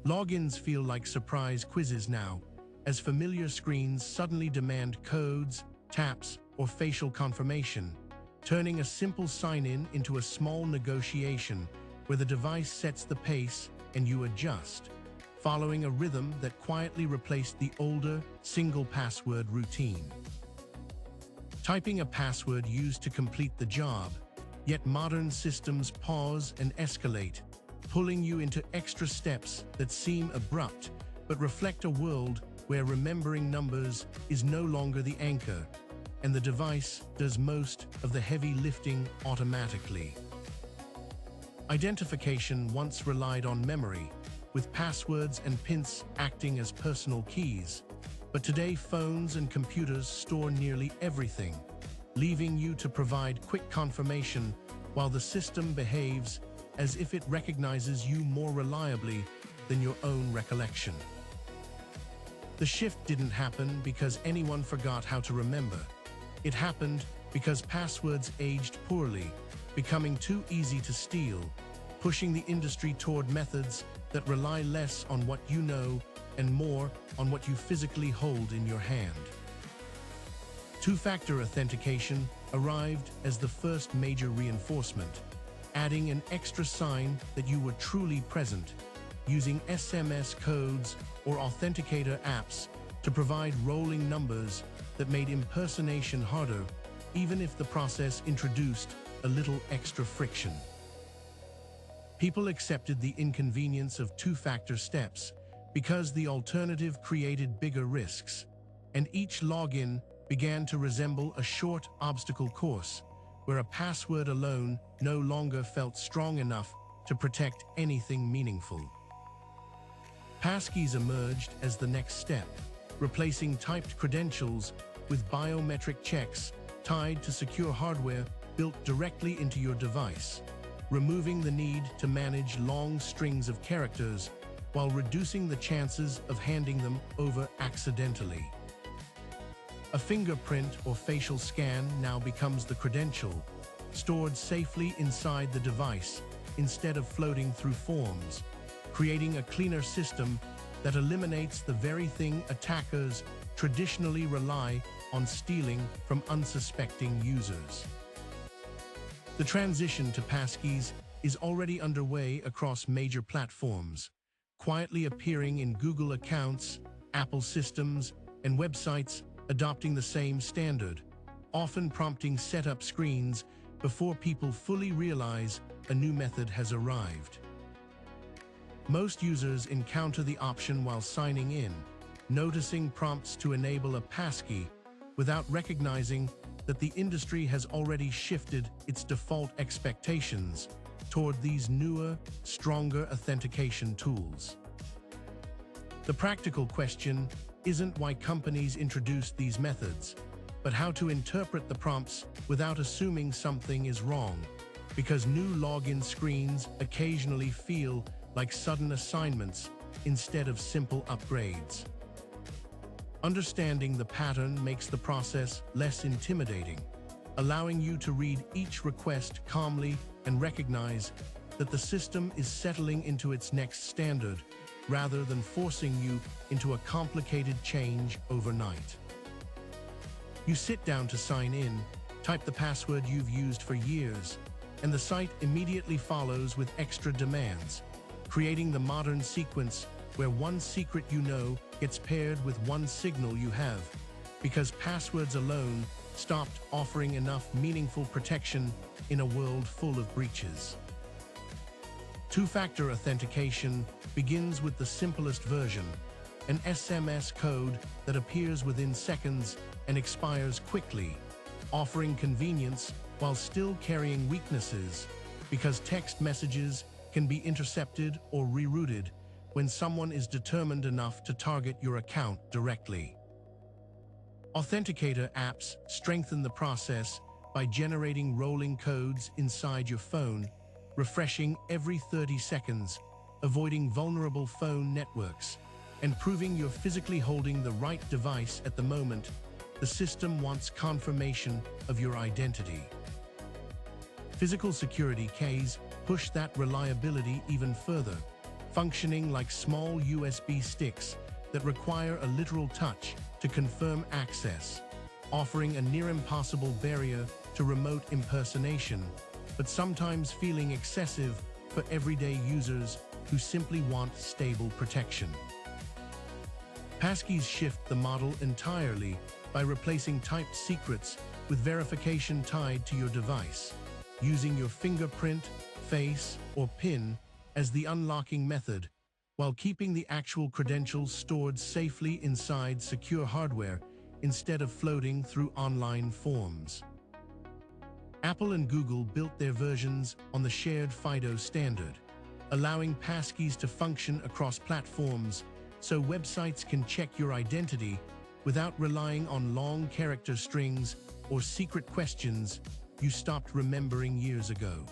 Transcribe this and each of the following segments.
Logins feel like surprise quizzes now, as familiar screens suddenly demand codes, taps, or facial confirmation, turning a simple sign-in into a small negotiation where the device sets the pace and you adjust, following a rhythm that quietly replaced the older, single-password routine. Typing a password used to complete the job, yet modern systems pause and escalate, pulling you into extra steps that seem abrupt but reflect a world where remembering numbers is no longer the anchor, and the device does most of the heavy lifting automatically. Identification once relied on memory, with passwords and pins acting as personal keys, but today phones and computers store nearly everything, leaving you to provide quick confirmation while the system behaves as if it recognizes you more reliably than your own recollection. The shift didn't happen because anyone forgot how to remember. It happened because passwords aged poorly, becoming too easy to steal, pushing the industry toward methods that rely less on what you know and more on what you physically hold in your hand. Two-factor authentication arrived as the first major reinforcement, adding an extra sign that you were truly present, using SMS codes or authenticator apps to provide rolling numbers that made impersonation harder, even if the process introduced a little extra friction. People accepted the inconvenience of two-factor steps because the alternative created bigger risks, and each login began to resemble a short obstacle course, where a password alone no longer felt strong enough to protect anything meaningful. Passkeys emerged as the next step, replacing typed credentials with biometric checks tied to secure hardware built directly into your device, removing the need to manage long strings of characters while reducing the chances of handing them over accidentally. A fingerprint or facial scan now becomes the credential, stored safely inside the device instead of floating through forms, creating a cleaner system that eliminates the very thing attackers traditionally rely on stealing from unsuspecting users. The transition to passkeys is already underway across major platforms, quietly appearing in Google accounts, Apple systems, and websites adopting the same standard, often prompting setup screens before people fully realize a new method has arrived. Most users encounter the option while signing in, noticing prompts to enable a passkey without recognizing that the industry has already shifted its default expectations toward these newer, stronger authentication tools. The practical question isn't why companies introduced these methods, but how to interpret the prompts without assuming something is wrong, because new login screens occasionally feel like sudden assignments instead of simple upgrades. Understanding the pattern makes the process less intimidating, allowing you to read each request calmly and recognize that the system is settling into its next standard rather than forcing you into a complicated change overnight. You sit down to sign in, type the password you've used for years, and the site immediately follows with extra demands, creating the modern sequence where one secret you know gets paired with one signal you have, because passwords alone stopped offering enough meaningful protection in a world full of breaches. Two-factor authentication begins with the simplest version, an SMS code that appears within seconds and expires quickly, offering convenience while still carrying weaknesses, because text messages can be intercepted or rerouted when someone is determined enough to target your account directly. Authenticator apps strengthen the process by generating rolling codes inside your phone, refreshing every 30 seconds, avoiding vulnerable phone networks, and proving you're physically holding the right device at the moment. The system wants confirmation of your identity. Physical security keys push that reliability even further, functioning like small USB sticks that require a literal touch to confirm access, offering a near-impossible barrier to remote impersonation, but sometimes feeling excessive for everyday users who simply want stable protection. Passkeys shift the model entirely by replacing typed secrets with verification tied to your device, using your fingerprint, face, or PIN as the unlocking method, while keeping the actual credentials stored safely inside secure hardware instead of floating through online forms. Apple and Google built their versions on the shared FIDO standard, allowing passkeys to function across platforms so websites can check your identity without relying on long character strings or secret questions you stopped remembering years ago.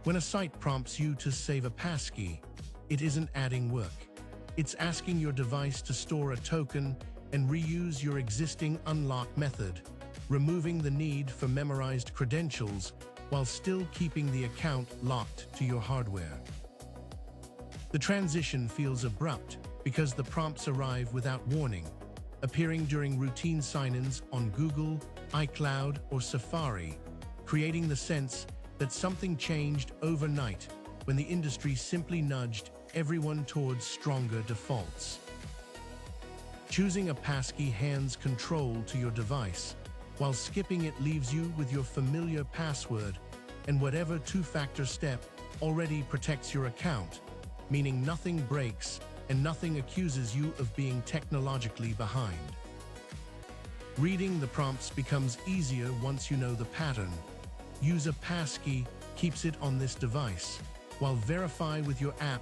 When a site prompts you to save a passkey, it isn't adding work. It's asking your device to store a token and reuse your existing unlock method, removing the need for memorized credentials while still keeping the account locked to your hardware. The transition feels abrupt because the prompts arrive without warning, appearing during routine sign-ins on Google, iCloud, or Safari, creating the sense that something changed overnight when the industry simply nudged everyone towards stronger defaults. Choosing a passkey hands control to your device, while skipping it leaves you with your familiar password and whatever two-factor step already protects your account, meaning nothing breaks and nothing accuses you of being technologically behind. Reading the prompts becomes easier once you know the pattern. Use a passkey keeps it on this device, while verify with your app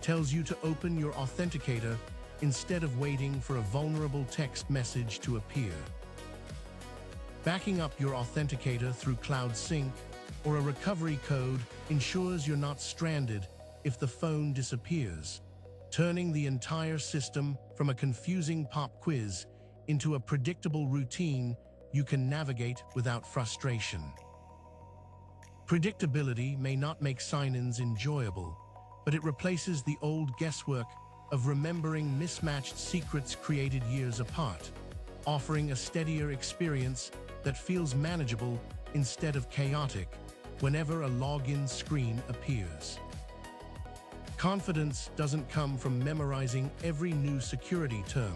tells you to open your authenticator instead of waiting for a vulnerable text message to appear. Backing up your authenticator through Cloud Sync or a recovery code ensures you're not stranded if the phone disappears, turning the entire system from a confusing pop quiz into a predictable routine you can navigate without frustration. Predictability may not make sign-ins enjoyable, but it replaces the old guesswork of remembering mismatched secrets created years apart, offering a steadier experience that feels manageable instead of chaotic whenever a login screen appears. Confidence doesn't come from memorizing every new security term.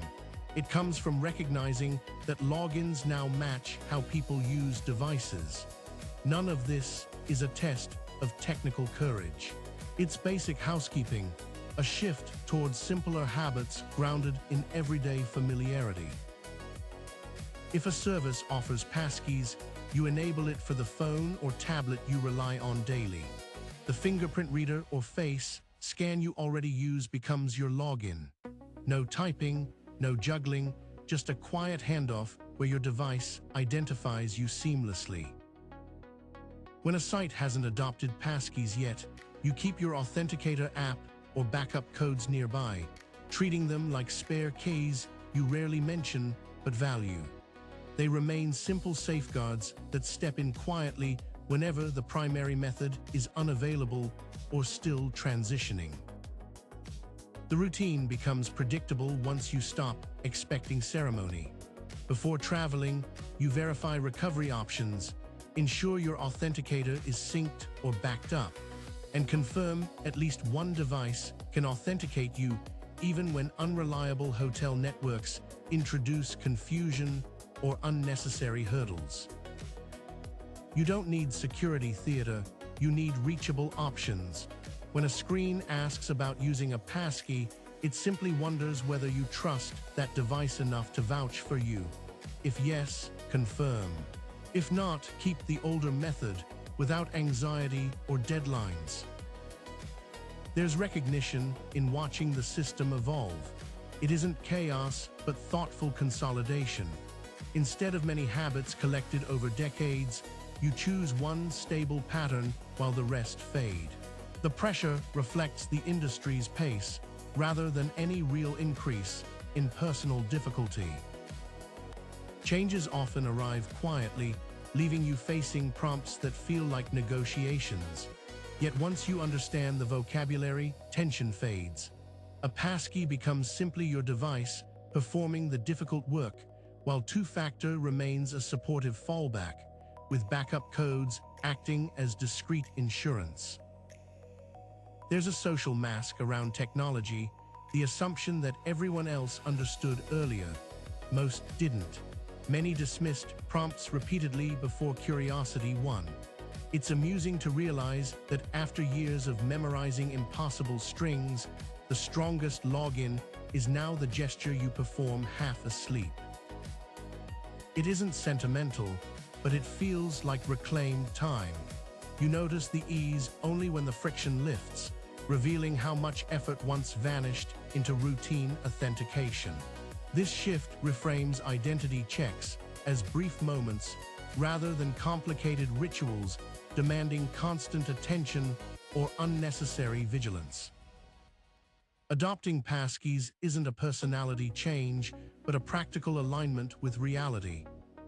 It comes from recognizing that logins now match how people use devices. None of this is a test of technical courage. It's basic housekeeping, a shift towards simpler habits grounded in everyday familiarity. If a service offers passkeys, you enable it for the phone or tablet you rely on daily. The fingerprint reader or face scan you already use becomes your login. No typing, no juggling, just a quiet handoff where your device identifies you seamlessly. When a site hasn't adopted passkeys yet, you keep your authenticator app or backup codes nearby, treating them like spare keys you rarely mention but value. They remain simple safeguards that step in quietly whenever the primary method is unavailable or still transitioning. The routine becomes predictable once you stop expecting ceremony. Before traveling, you verify recovery options, ensure your authenticator is synced or backed up, and confirm at least one device can authenticate you even when unreliable hotel networks introduce confusion or unnecessary hurdles. You don't need security theater, you need reachable options. When a screen asks about using a passkey, it simply wonders whether you trust that device enough to vouch for you. If yes, confirm. If not, keep the older method without anxiety or deadlines. There's recognition in watching the system evolve. It isn't chaos, but thoughtful consolidation. Instead of many habits collected over decades, you choose one stable pattern while the rest fade. The pressure reflects the industry's pace rather than any real increase in personal difficulty. Changes often arrive quietly, leaving you facing prompts that feel like negotiations. Yet once you understand the vocabulary, tension fades. A passkey becomes simply your device, performing the difficult work, while two-factor remains a supportive fallback, with backup codes acting as discreet insurance. There's a social mask around technology, the assumption that everyone else understood earlier. Most didn't. Many dismissed prompts repeatedly before curiosity won. It's amusing to realize that after years of memorizing impossible strings, the strongest login is now the gesture you perform half asleep. It isn't sentimental, but it feels like reclaimed time. You notice the ease only when the friction lifts, revealing how much effort once vanished into routine authentication. This shift reframes identity checks as brief moments rather than complicated rituals demanding constant attention or unnecessary vigilance. Adopting passkeys isn't a personality change, but a practical alignment with reality.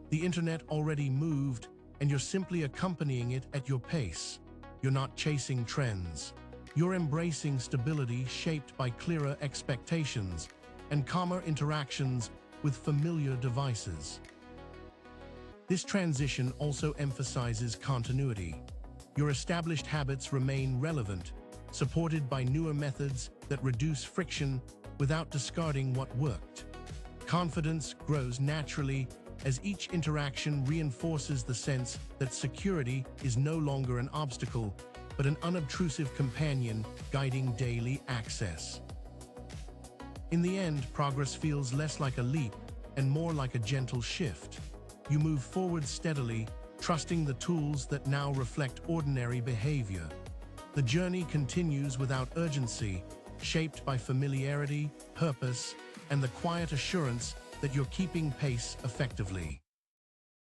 The internet already moved, and you're simply accompanying it at your pace. You're not chasing trends. You're embracing stability shaped by clearer expectations and calmer interactions with familiar devices. This transition also emphasizes continuity. Your established habits remain relevant, supported by newer methods that reduce friction without discarding what worked. Confidence grows naturally as each interaction reinforces the sense that security is no longer an obstacle, but an unobtrusive companion guiding daily access. In the end, progress feels less like a leap and more like a gentle shift. You move forward steadily, trusting the tools that now reflect ordinary behavior. The journey continues without urgency, shaped by familiarity, purpose, and the quiet assurance that you're keeping pace effectively.